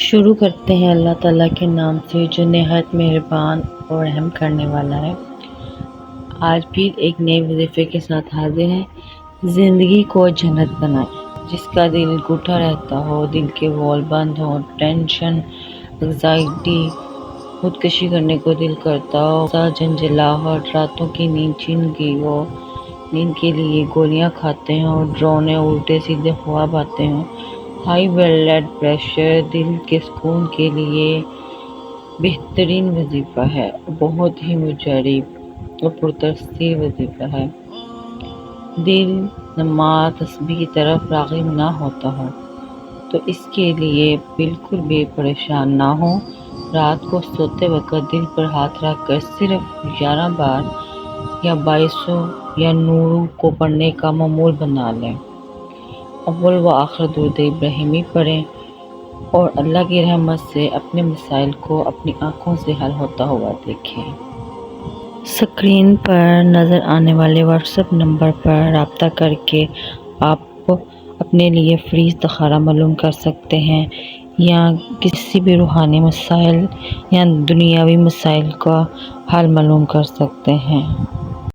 شروع کرتے ہیں اللہ تعالیٰ کے نام سے جو نہایت مہربان اور رحم کرنے والا ہے۔ آج پھر ایک نئے وظیفے کے ساتھ حاضر ہیں۔ زندگی کو جنت بنائیں۔ جس کا دل گھٹا رہتا ہو، دل کے وال بند ہوں، ٹینشن، انگزائٹی، خودکشی کرنے کو دل کرتا ہو، جھنجھلاہٹ، راتوں کی نیند چھن گئی ہو، نیند کے لیے گولیاں کھاتے ہوں، ڈراؤنے الٹے سیدھے خواب آتے ہوں، ہائی بلڈ پریشر، دل کے سکون کے لیے بہترین وظیفہ ہے، بہت ہی مجرب اور پرتاثیر وظیفہ ہے۔ دل نماز تسبیح کی طرف راغب نہ ہوتا ہو تو اس کے لیے بالکل بھی پریشان نہ ہو۔ رات کو سوتے وقت دل پر ہاتھ رکھ کر صرف 11 بار یا 22 یا نورو کو پڑھنے کا معمول بنا لیں۔ اول و آخر درود ابراہیمی پڑھیں اور اللہ کی رحمت سے اپنے مسائل کو اپنی آنکھوں سے حل ہوتا ہوا دیکھیں۔ اسکرین پر نظر آنے والے واٹس ایپ نمبر پر رابطہ کر کے آپ اپنے لیے فری استخارہ معلوم کر سکتے ہیں یا کسی بھی روحانی مسائل یا دنیاوی مسائل کا حل معلوم کر سکتے ہیں۔